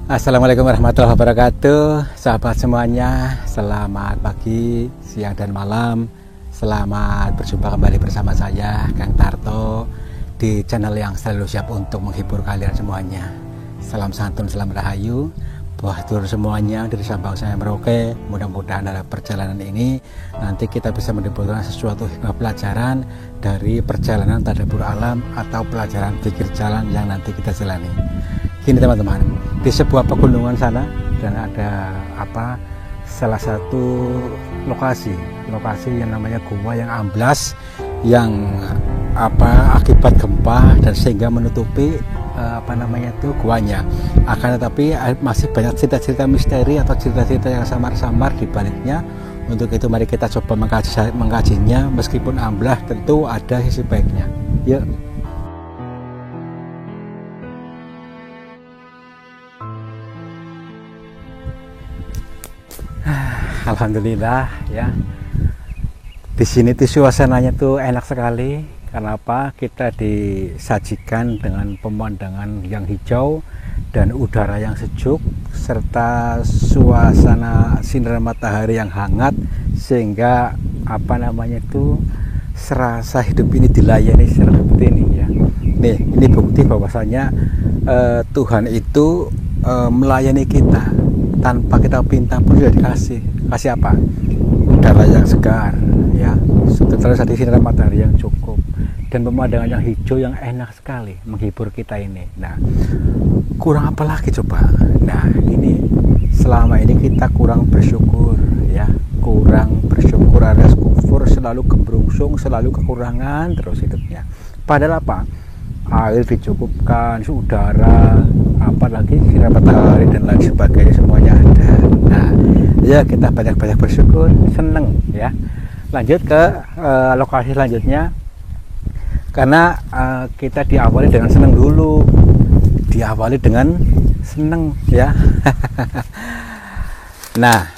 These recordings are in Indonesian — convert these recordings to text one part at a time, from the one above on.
Assalamualaikum warahmatullahi wabarakatuh. Sahabat semuanya, selamat pagi, siang dan malam. Selamat berjumpa kembali bersama saya, Kang Tarto, di channel yang selalu siap untuk menghibur kalian semuanya. Salam santun, salam rahayu buat seluruh semuanya dari Sabang sampai Merauke. Mudah-mudahan dalam perjalanan ini nanti kita bisa mendapatkan sesuatu hikmah pelajaran dari perjalanan tadabbur alam atau pelajaran pikir jalan yang nanti kita jalani. Gini teman-teman, di sebuah pegunungan sana dan ada salah satu lokasi yang namanya gua yang amblas, yang akibat gempa dan sehingga menutupi guanya. Akan tetapi masih banyak cerita-cerita misteri atau cerita-cerita yang samar-samar di baliknya. Untuk itu mari kita coba mengkajinya. Meskipun amblas, tentu ada sisi baiknya. Yuk. Alhamdulillah ya. Di sini tuh suasananya tuh enak sekali. Kenapa? Kita disajikan dengan pemandangan yang hijau dan udara yang sejuk serta suasana sinar matahari yang hangat, sehingga serasa hidup ini dilayani seperti ini ya. Nih, ini bukti bahwasanya Tuhan itu melayani kita tanpa kita minta pun sudah dikasih. Kasih apa? Udara yang segar ya, terus ada sinar matahari yang cukup dan pemandangan yang hijau yang enak sekali menghibur kita ini. Nah, kurang apa lagi coba? Nah, ini selama ini kita kurang bersyukur ya, kurang bersyukur, alias kufur, selalu gembrungsung, selalu kekurangan terus hidupnya. Padahal apa? Air dicukupkan, udara, apalagi sinar matahari dan lain sebagainya, semuanya ada. Nah, ya kita banyak-banyak bersyukur, seneng ya. Lanjut ke lokasi selanjutnya, karena kita diawali dengan seneng dulu, diawali dengan seneng ya. Nah,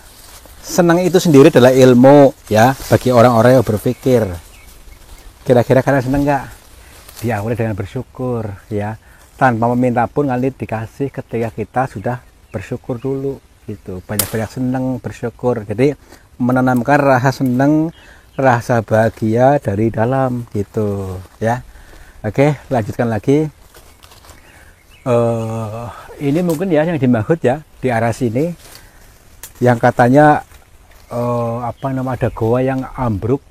seneng itu sendiri adalah ilmu ya bagi orang-orang yang berpikir. Kira-kira kalian seneng nggak? Diawali dengan bersyukur ya, tanpa meminta pun kali dikasih ketika kita sudah bersyukur dulu gitu. Banyak-banyak senang, bersyukur, jadi menanamkan rasa senang, rasa bahagia dari dalam gitu ya. Oke, lanjutkan lagi. Ini mungkin ya yang dimaksud ya di arah sini, yang katanya ada goa yang ambruk.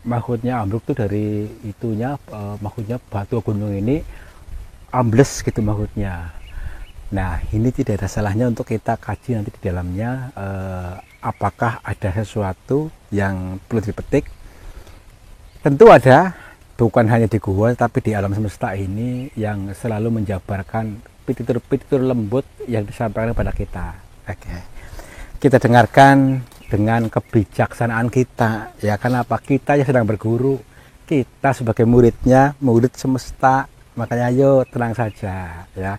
Maksudnya ambruk itu dari itunya, maksudnya batu gunung ini ambles gitu maksudnya. Nah, ini tidak ada salahnya untuk kita kaji nanti di dalamnya, apakah ada sesuatu yang perlu dipetik. Tentu ada, bukan hanya di gua tapi di alam semesta ini yang selalu menjabarkan pititur-pititur lembut yang disampaikan kepada kita. Oke, kita dengarkan dengan kebijaksanaan kita ya. Kenapa? Kita yang sedang berguru, kita sebagai muridnya, murid semesta. Makanya ayo tenang saja ya.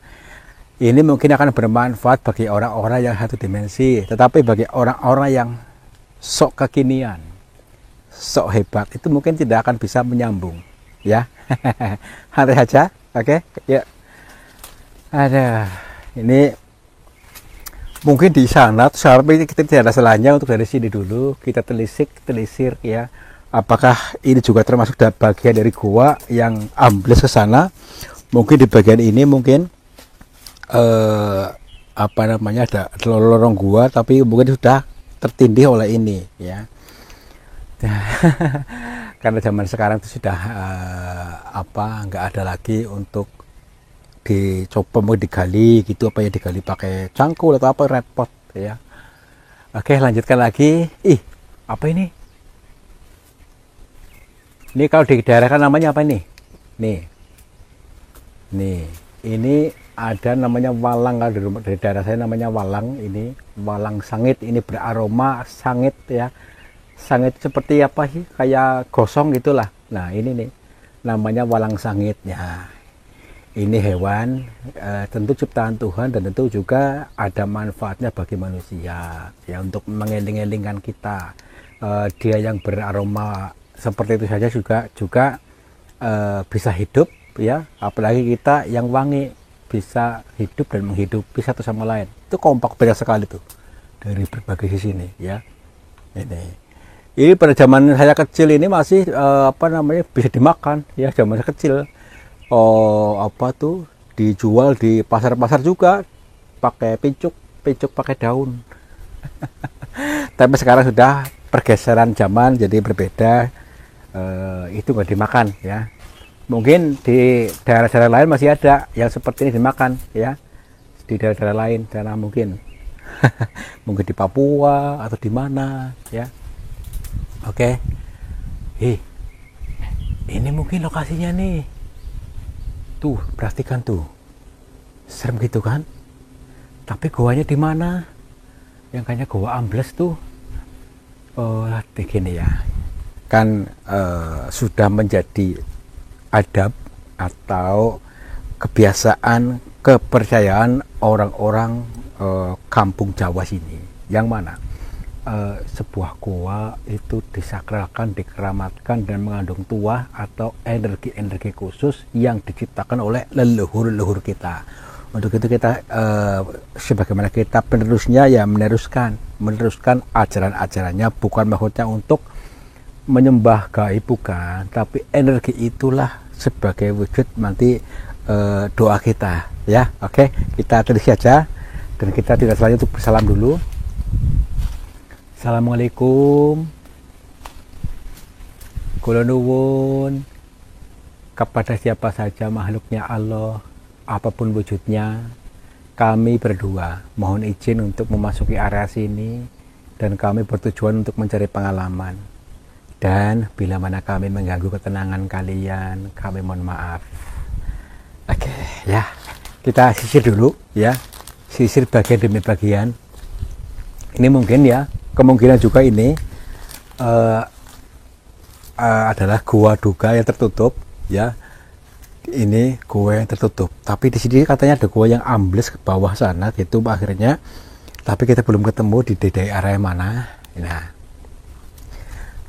Ini mungkin akan bermanfaat bagi orang-orang yang satu dimensi, tetapi bagi orang-orang yang sok kekinian, sok hebat, itu mungkin tidak akan bisa menyambung ya. Santai saja. Oke ya. Ada ini mungkin di sana, tapi kita tidak ada salahnya untuk dari sini dulu kita telisir ya, apakah ini juga termasuk bagian dari gua yang ambles ke sana. Mungkin di bagian ini mungkin ada lorong gua, tapi mungkin sudah tertindih oleh ini ya. Karena zaman sekarang itu sudah nggak ada lagi untuk dicoba mau digali gitu, digali pakai cangkul atau repot ya. Oke, lanjutkan lagi. Apa ini? Ini kalau di daerah kan namanya apa ini? Nih, ini ada namanya walang. Kalau dari daerah saya namanya walang. Ini walang sangit. Ini beraroma sangit ya. Sangit seperti apa sih? Kayak gosong gitulah. Nah, ini nih namanya walang sangit ya. ini hewan tentu ciptaan Tuhan dan tentu juga ada manfaatnya bagi manusia ya, untuk mengeling-elingkan kita. Dia yang beraroma seperti itu saja juga bisa hidup ya, apalagi kita yang wangi bisa hidup dan menghidupi satu sama lain. Itu kompak banyak sekali tuh dari berbagai sisi nih ya. Ini pada zaman saya kecil ini masih bisa dimakan ya, zaman saya kecil. Dijual di pasar-pasar juga pakai pincuk pakai daun. Tapi sekarang sudah pergeseran zaman jadi berbeda, itu nggak dimakan ya. Mungkin di daerah-daerah lain masih ada yang seperti ini dimakan ya, di daerah-daerah lain karena mungkin mungkin di Papua atau di mana ya. Oke. Ini mungkin lokasinya nih, tuh perhatikan tuh, serem gitu kan, tapi goanya di mana? Yang kayaknya goa ambles tuh. Begini ya, kan sudah menjadi adab atau kebiasaan, kepercayaan orang-orang kampung Jawa sini, yang mana sebuah goa itu disakralkan, dikeramatkan dan mengandung tuah atau energi-energi khusus yang diciptakan oleh leluhur-leluhur kita. Untuk itu kita sebagaimana kita penerusnya ya meneruskan ajaran-ajarannya, bukan maksudnya untuk menyembah gaib, bukan, tapi energi itulah sebagai wujud nanti doa kita ya. Oke, kita tulis saja dan kita tidak selanjutnya untuk bersalam dulu. Assalamualaikum, kula nuwun kepada siapa saja makhluknya Allah, apapun wujudnya, kami berdua mohon izin untuk memasuki area sini dan kami bertujuan untuk mencari pengalaman. Dan bila mana kami mengganggu ketenangan kalian, kami mohon maaf. Oke ya, kita sisir dulu ya, sisir bagian demi bagian. Ini mungkin ya, kemungkinan juga ini adalah gua duga yang tertutup ya. Ini gua yang tertutup, tapi di sini katanya ada gua yang ambles ke bawah sana gitu akhirnya, tapi kita belum ketemu di daerah mana. Nah,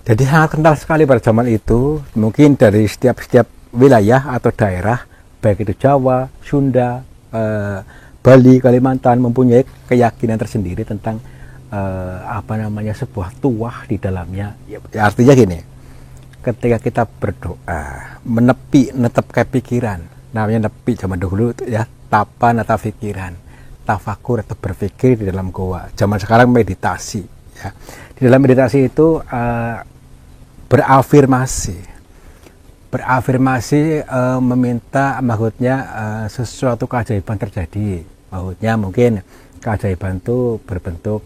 jadi sangat kental sekali pada zaman itu, mungkin dari setiap wilayah atau daerah, baik itu Jawa, Sunda, Bali, Kalimantan, mempunyai keyakinan tersendiri tentang sebuah tuah di dalamnya ya, artinya gini, ketika kita berdoa netepkan pikiran, namanya nepi zaman dahulu ya, tapa nata pikiran, tafakur atau berpikir di dalam goa. Zaman sekarang meditasi ya. Di dalam meditasi itu berafirmasi meminta maksudnya sesuatu keajaiban terjadi. Maksudnya mungkin keajaiban itu berbentuk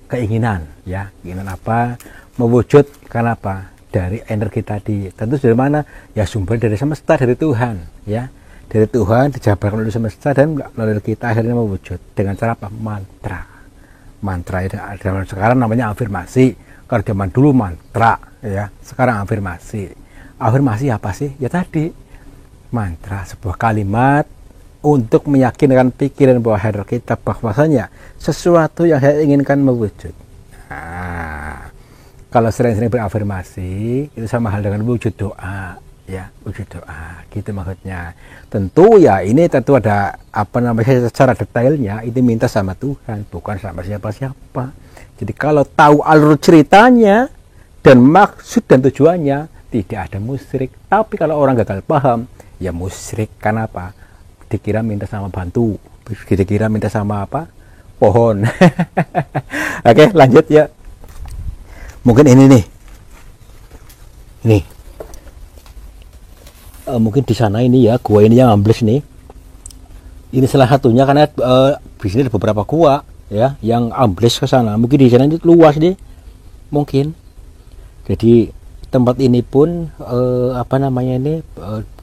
keinginan ya, keinginan apa, mewujud karena apa, dari energi tadi. Tentu dari mana ya, sumber dari semesta, dari Tuhan ya, dari Tuhan dijabarkan oleh semesta dan melalui kita akhirnya mewujud dengan cara apa, mantra itu zaman sekarang namanya afirmasi, kalau zaman dulu mantra ya, sekarang afirmasi apa sih ya, tadi mantra, sebuah kalimat untuk meyakinkan pikiran bahwa hadir kita bahwasanya sesuatu yang saya inginkan mewujud. Nah, kalau sering-sering berafirmasi itu sama hal dengan wujud doa ya, wujud doa gitu maksudnya. Tentu ya ini tentu ada secara detailnya ini minta sama Tuhan, bukan sama siapa-siapa. Jadi kalau tahu alur ceritanya dan maksud dan tujuannya, tidak ada musyrik. Tapi kalau orang gagal paham ya musyrik. Kenapa? Dikira minta sama bantu, dikira minta sama apa, pohon. Oke, lanjut ya. Mungkin ini nih mungkin di sana ini ya, gua ini yang ambles nih, ini salah satunya karena di sini ada beberapa gua ya yang ambles ke sana. Mungkin di sana itu luas nih mungkin. Jadi tempat ini pun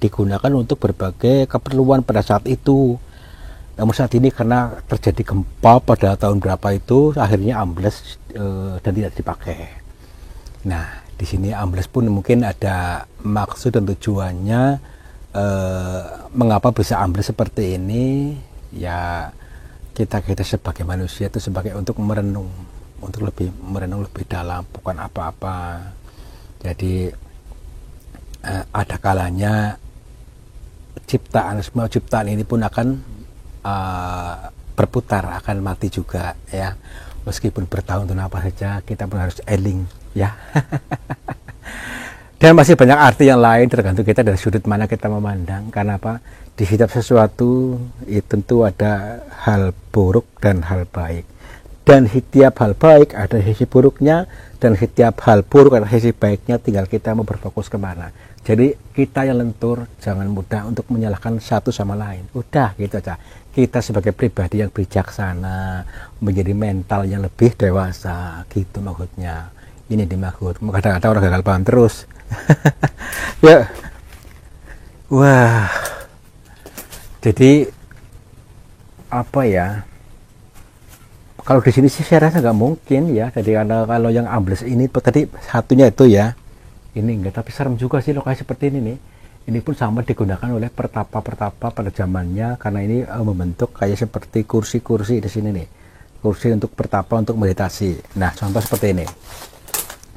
digunakan untuk berbagai keperluan pada saat itu. Namun saat ini karena terjadi gempa pada tahun berapa itu akhirnya ambles dan tidak dipakai. Nah, di sini ambles pun mungkin ada maksud dan tujuannya mengapa bisa ambles seperti ini, ya kita sebagai manusia itu sebagai untuk merenung, untuk lebih merenung lebih dalam, bukan apa-apa. Jadi ada kalanya semua ciptaan ini pun akan berputar, akan mati juga ya. Meskipun bertahun-tahun apa saja, kita pun harus eling ya. Dan masih banyak arti yang lain, tergantung kita dari sudut mana kita memandang. Karena apa? Di setiap sesuatu itu tentu ada hal buruk dan hal baik. Dan setiap hal baik ada sisi buruknya, dan setiap hal buruk ada sisi baiknya, tinggal kita mau berfokus kemana. Jadi kita yang lentur, jangan mudah untuk menyalahkan satu sama lain. Udah gitu aja. Kita sebagai pribadi yang bijaksana, menjadi mental yang lebih dewasa, gitu maksudnya. Ini dimaksud. Kadang-kadang orang gagal paham terus. Ya, wah, jadi apa ya? Kalau di sini sih saya rasa nggak mungkin ya. Jadi karena kalau yang ambles ini tadi satunya itu ya, ini enggak. Tapi serem juga sih lokasi seperti ini nih. Ini pun sama digunakan oleh pertapa-pertapa pada zamannya, karena ini membentuk kayak seperti kursi-kursi di sini nih, kursi untuk pertapa, untuk meditasi. Nah, contoh seperti ini.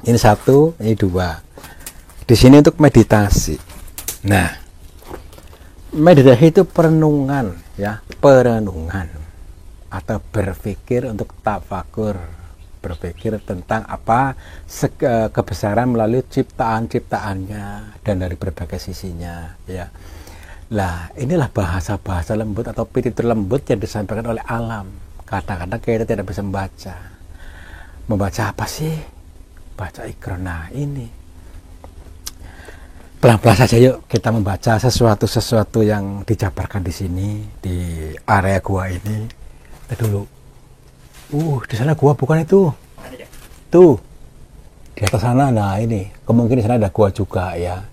Ini satu, ini dua. Di sini untuk meditasi. Nah, meditasi itu perenungan ya, perenungan atau berpikir untuk tafakur, berpikir tentang apa kebesaran melalui ciptaan-ciptaannya dan dari berbagai sisinya ya. Lah, inilah bahasa-bahasa lembut atau pititur lembut yang disampaikan oleh alam. Kadang-kadang kita tidak bisa membaca apa sih? Baca Iqra. Nah, ini pelan-pelan saja yuk kita membaca sesuatu yang dijabarkan di sini, di area gua ini. Kita dulu. Di sana gua bukan itu. Tuh. Di atas sana, nah ini. Kemungkinan di sana ada gua juga ya.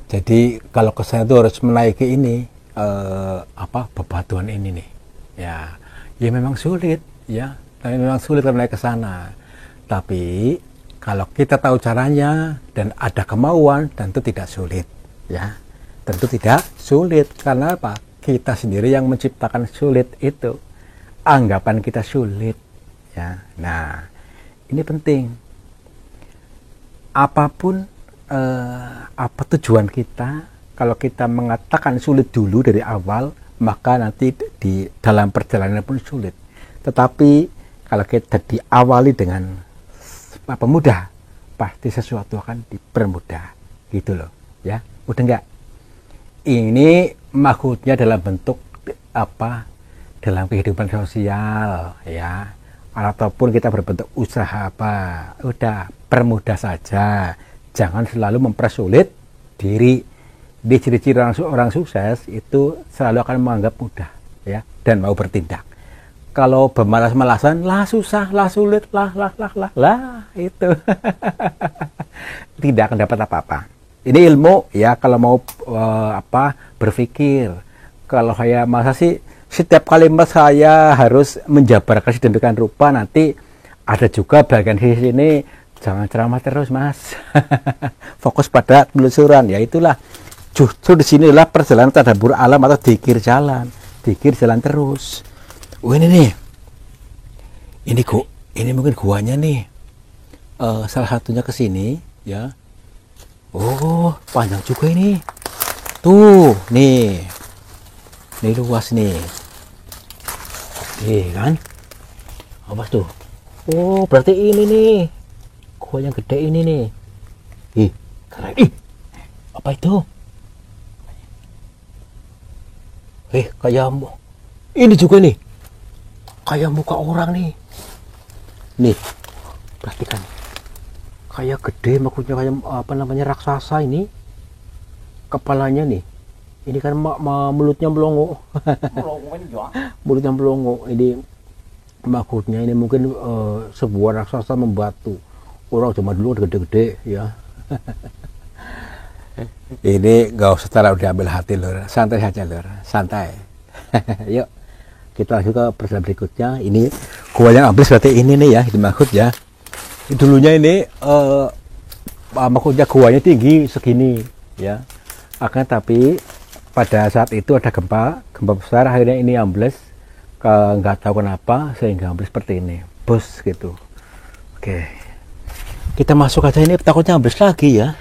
Jadi kalau ke sana itu harus menaiki ini bebatuan ini nih. Ya. Ya memang sulit ya. Tapi memang sulit kalau naik ke sana. Tapi kalau kita tahu caranya dan ada kemauan, tentu tidak sulit ya. Tentu tidak sulit. Karena apa? Kita sendiri yang menciptakan sulit itu. Anggapan kita sulit ya. Nah, ini penting. Apapun apa tujuan kita, kalau kita mengatakan sulit dulu dari awal, maka nanti di dalam perjalanan pun sulit. Tetapi kalau kita diawali dengan mudah, pasti sesuatu akan dipermudah gitu loh ya. Udah enggak? Ini maksudnya dalam bentuk apa, dalam kehidupan sosial ya, ataupun kita berbentuk usaha apa, udah permudah saja, jangan selalu mempersulit diri. Di ciri-ciri orang sukses itu selalu akan menganggap mudah ya, dan mau bertindak. Kalau bermalas-malasan, lah susah, lah sulit, lah itu tidak akan dapat apa-apa. Ini ilmu ya, kalau mau berpikir. Kalau saya masa sih setiap kalimat saya harus menjabarkan sedemikian rupa, nanti ada juga bagian di sini jangan ceramah terus mas. Fokus pada penelusuran ya. Itulah justru di sinilah perjalanan tadabbur alam atau dikir jalan terus. Ini nih, ini mungkin guanya nih, salah satunya ke sini ya. Oh, panjang juga ini. Tuh, nih luas nih. Kan? Apa tuh? Oh, berarti ini nih, gua yang gede ini nih. Keren. Apa itu? Kayak ini juga nih. Kayak muka orang nih. Nih, perhatikan. Kayak gede, maksudnya kayak raksasa ini. Kepalanya nih. Ini kan mulutnya melongo. Mulutnya melongo. Ini maksudnya ini mungkin sebuah raksasa membatu. Orang cuma dulu gede-gede ya. Ini nggak usah terlalu diambil hati lur. Santai saja lur. Santai. Yuk. Kita lanjut ke perjalanan berikutnya. Ini gua yang ambles berarti ini nih ya, dimaksud ya. Dulunya ini maksudnya guanya tinggi segini ya. Akan tapi pada saat itu ada gempa besar, akhirnya ini ambles, nggak tahu kenapa sehingga ambles seperti ini, bos gitu. Oke, kita masuk aja, ini takutnya ambles lagi ya.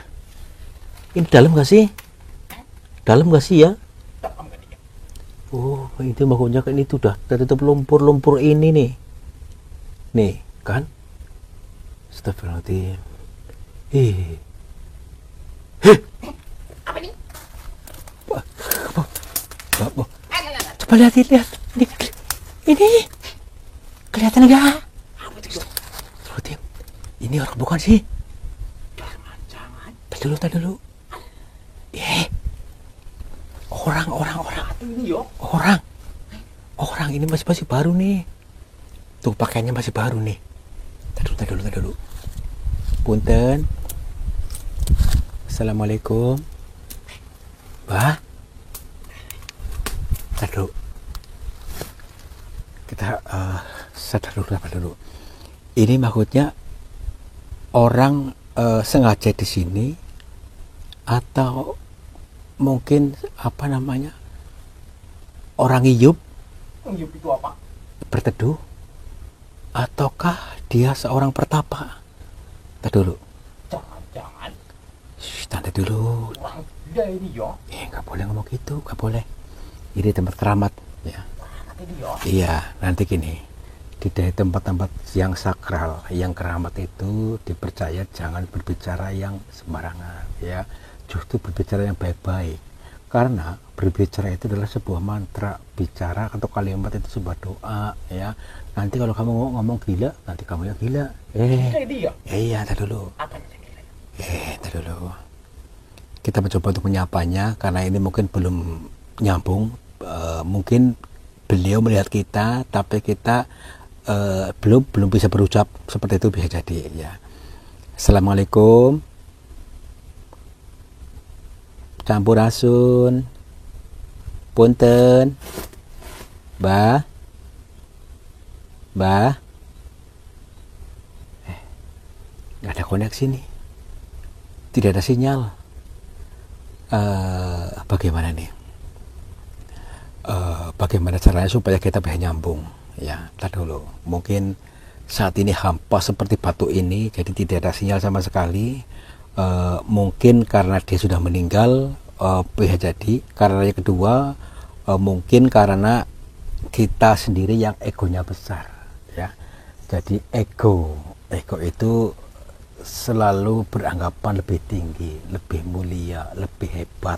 Ini dalam nggak sih? Dalam nggak sih ya? Oh, ini makanya ini sudah tertutup lumpur-lumpur ini nih kan? Astagfirullahaladzim. Apa nih? Coba lihat. Ini kelihatan nggak? Astagfirullahaladzim. Ini orang bukan sih? Jangan. Tadi dulu. Orang ini masih baru nih. Tuh pakaiannya masih baru nih. Tadi dulu. Punten. Assalamualaikum. Bah. Tadi kita sadar dulu. Ini maksudnya orang sengaja di sini atau mungkin apa namanya, orang ngiyup itu apa? berteduh, ataukah dia seorang pertapa? Tadi dulu. Jangan. Tanda dulu. Orang gila ini ya. Nggak boleh ngomong gitu, nggak boleh. Ini tempat keramat ya. Ini ya. Iya, nanti gini. Di tempat-tempat yang sakral, yang keramat itu dipercaya jangan berbicara yang sembarangan ya. Justru berbicara yang baik-baik. Karena berbicara itu adalah sebuah mantra, bicara atau kalimat itu sebuah doa ya. Nanti kalau kamu ngomong gila, nanti kamu yang gila. Iya, tadi dulu. Apa nih gila? Tadi dulu. Kita mencoba untuk menyapanya karena ini mungkin belum nyambung. Mungkin beliau melihat kita, tapi kita belum bisa berucap seperti itu, bisa jadi ya. Assalamualaikum. Campurasun. Punten. Bah. Nggak ada koneksi nih. Tidak ada sinyal. Bagaimana nih? Bagaimana caranya supaya kita bisa nyambung? Ya, tar dulu. Mungkin saat ini hampa seperti batu ini, jadi tidak ada sinyal sama sekali. Mungkin karena dia sudah meninggal, bisa jadi. Karena yang kedua, mungkin karena kita sendiri yang egonya besar, ya. Jadi ego itu selalu beranggapan lebih tinggi, lebih mulia, lebih hebat.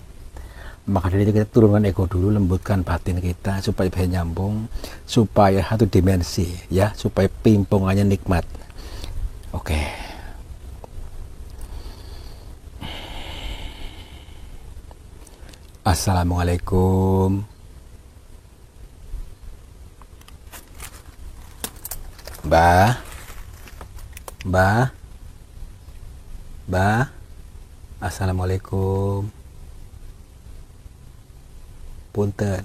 Maka dari itu kita turunkan ego dulu, lembutkan batin kita supaya bisa nyambung, supaya satu dimensi, ya, supaya pimpungannya nikmat. Oke. Assalamualaikum. Mbah. Assalamualaikum. Punten.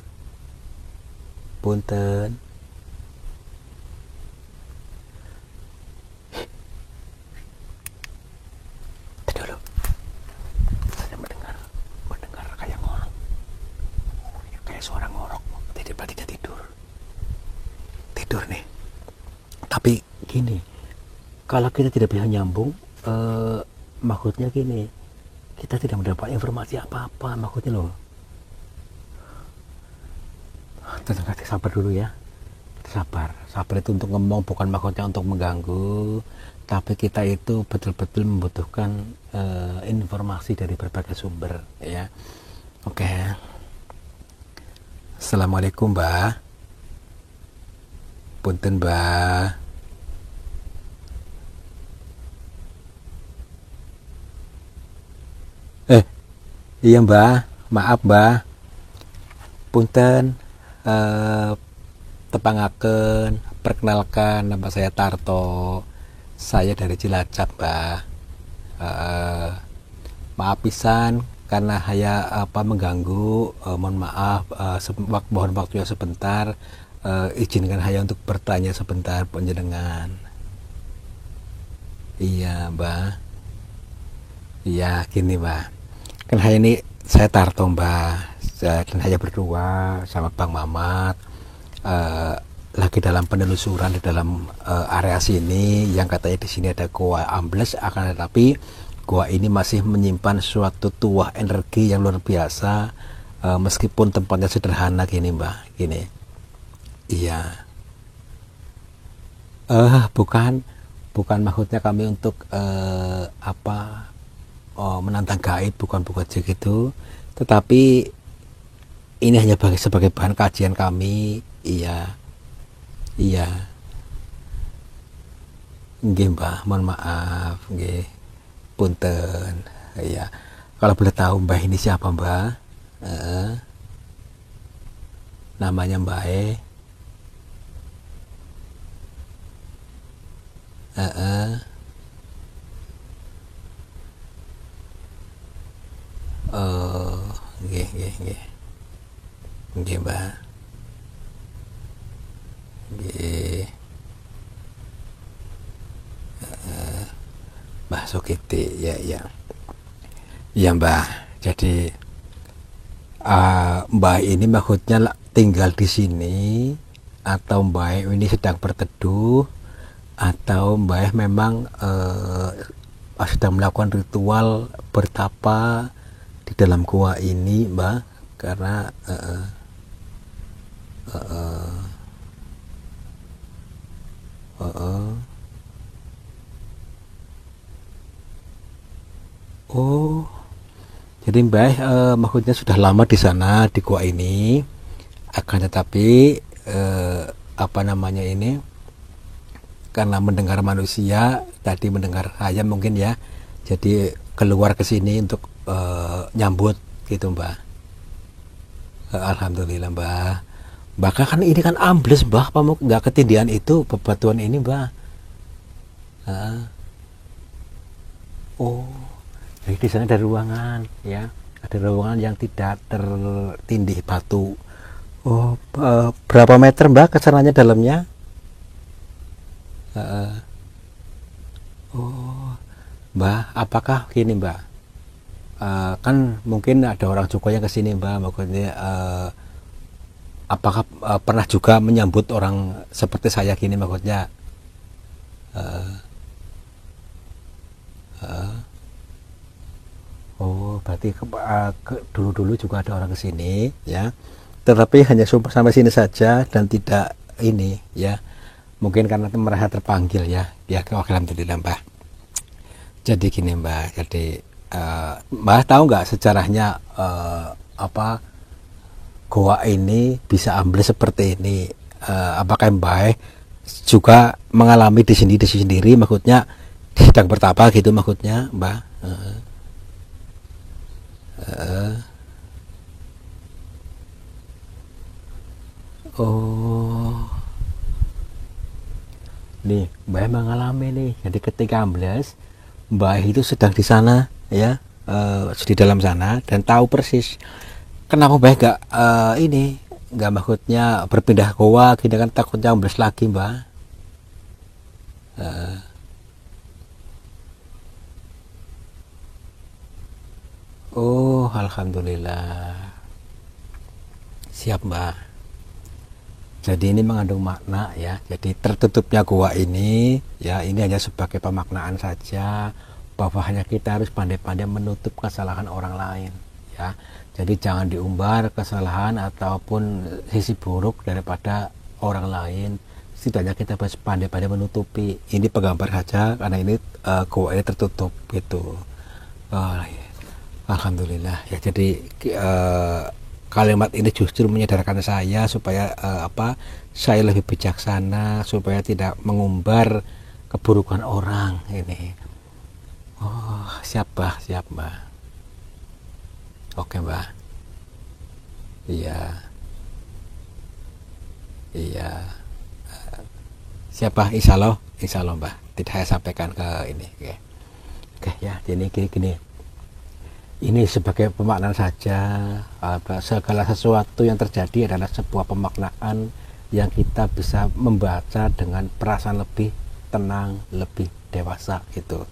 Dulu. Saya mendengar kayak ngorok. Kayak suara ngorok. Tidak tidur nih. Tapi gini, kalau kita tidak bisa nyambung, maksudnya gini, kita tidak mendapat informasi apa-apa, maksudnya loh. Tenang, sabar dulu ya. Sabar itu untuk ngomong, bukan maksudnya untuk mengganggu, tapi kita itu betul-betul membutuhkan informasi dari berbagai sumber ya. Oke. Assalamualaikum, Mbah. Punten, Mbah. Iya, Mbah. Maaf, Mbah. Punten. Tepangaken, perkenalkan, nama saya Tarto. Saya dari Cilacap, Mbah. Maaf pisan karena saya mengganggu. Mohon maaf. Mohon waktunya sebentar. Izinkan saya untuk bertanya sebentar, panjenengan. Iya, Mbah. Iya, gini, Mbah. Kan hari ini saya Tarto, Mbah. dan saya berdua sama Bang Mamat lagi dalam penelusuran di dalam area sini yang katanya di sini ada goa ambles, akan tetapi goa ini masih menyimpan suatu tuah energi yang luar biasa, meskipun tempatnya sederhana gini Mbak, gini. Iya. Bukan maksudnya kami untuk menantang gaib, bukan aja gitu, tetapi ini hanya sebagai bahan kajian kami. Iya nggih Mbah, mohon maaf nggih, punten. Iya, kalau boleh tahu Mbah ini siapa Mbah? Namanya Mbah oh nggih Mbah, nggih Mbah Sukiti, ya Mbah. Jadi Mbah ini maksudnya tinggal di sini, atau Mbah ini sedang berteduh, atau Mbah memang sedang melakukan ritual bertapa di dalam gua ini Mbah, karena oh, jadi Mbah maksudnya sudah lama di sana di gua ini, akan tetapi apa namanya ini, karena mendengar manusia tadi, mendengar saya mungkin ya, jadi keluar ke sini untuk nyambut gitu Mbah. Alhamdulillah Mbah. Bahkan kan ini kan ambles Mbah, apa nggak ketindihan itu bebatuan ini Mbah. Oh, jadi di sana ada ruangan ya, ada ruangan yang tidak tertindih batu. Oh, berapa meter Mbah kesananya dalamnya? Oh, Mbah, apakah gini Mbah? Kan mungkin ada orang Jogja yang kesini Mbah, maksudnya apakah pernah juga menyambut orang seperti saya gini maksudnya? Oh, berarti dulu-dulu juga ada orang kesini ya, tetapi hanya sampai sini saja dan tidak ini ya, mungkin karena merasa terpanggil ya. Alhamdulillah Mbah. Jadi gini Mbah, jadi Mbah tahu nggak sejarahnya apa goa ini bisa ambles seperti ini? Apakah Mbah juga mengalami di sini sendiri, maksudnya sedang bertapa gitu maksudnya Mbah? Oh, nih Mbah mengalami nih. Jadi ketika ambles, Mbah itu sedang di sana ya, di dalam sana, dan tahu persis kenapa Mbah ini nggak maksudnya berpindah goa gitu kan, takutnya ambles lagi Mbah. Oh, alhamdulillah, siap Mbah. Jadi ini mengandung makna ya. Jadi tertutupnya goa ini ya, ini hanya sebagai pemaknaan saja, bahwa hanya kita harus pandai-pandai menutup kesalahan orang lain ya. Jadi jangan diumbar kesalahan ataupun sisi buruk daripada orang lain. Setidaknya kita harus pandai-pandai menutupi. Ini penggambar saja karena ini goa ini tertutup gitu. Alhamdulillah ya. Jadi kalimat ini justru menyadarkan saya supaya saya lebih bijaksana, supaya tidak mengumbar keburukan orang ini. Oh, siap Mbah. Oke Mbah. Iya. Siapa? Insya Allah Mbah. Tidak saya sampaikan ke ini. Oke ya. Jadi gini. Ini sebagai pemaknaan saja, segala sesuatu yang terjadi adalah sebuah pemaknaan yang kita bisa membaca dengan perasaan lebih tenang, lebih dewasa gitu.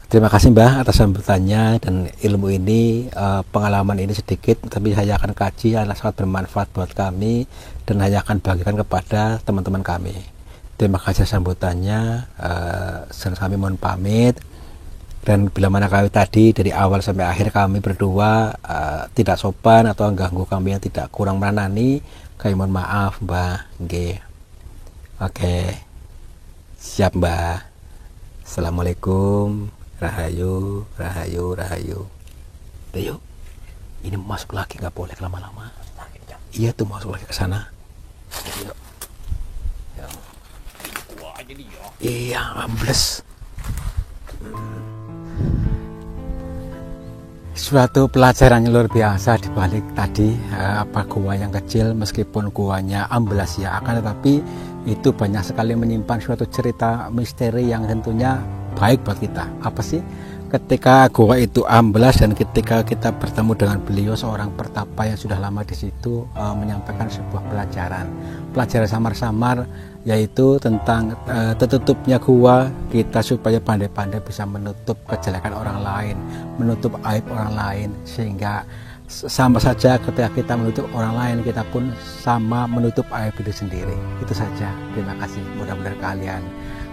Terima kasih Mbah atas sambutannya dan ilmu ini, pengalaman ini sedikit tapi saya akan kaji, adalah sangat bermanfaat buat kami dan saya akan bagikan kepada teman-teman kami. Terima kasih sambutannya, dan kami mohon pamit. Dan bila mana kami tadi dari awal sampai akhir kami berdua tidak sopan atau ganggu kami yang tidak kurang meranani, kami mohon maaf Mbah. Nggih. Oke. Siap Mbah. Assalamualaikum. Rahayu, rahayu, rahayu. Udah yuk. Ini masuk lagi, nggak boleh lama-lama. Iya tuh masuk lagi ke sana. Yuk. Wah, jadi ya. Iya, ambles. Suatu pelajaran yang luar biasa di balik tadi, apa gua yang kecil meskipun guanya amblas ya, akan tetapi itu banyak sekali menyimpan suatu cerita misteri yang tentunya baik buat kita. Apa sih? Ketika gua itu amblas dan ketika kita bertemu dengan beliau, seorang pertapa yang sudah lama di situ, menyampaikan sebuah pelajaran samar-samar, yaitu tentang tertutupnya gua kita supaya pandai-pandai bisa menutup kejelekan orang lain, menutup aib orang lain, sehingga sama saja ketika kita menutup orang lain, kita pun sama menutup aib diri sendiri. Itu saja. Terima kasih. Mudah-mudahan kalian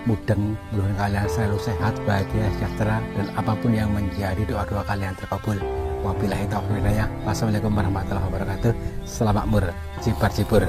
mudeng, mudah-mudahan kalian selalu sehat, bahagia, sejahtera, dan apapun yang menjadi doa-doa kalian terkabul. Wabillahi taufiq wal hidayah. Wassalamualaikum warahmatullahi wabarakatuh. Selamat mur, cipar-cipur.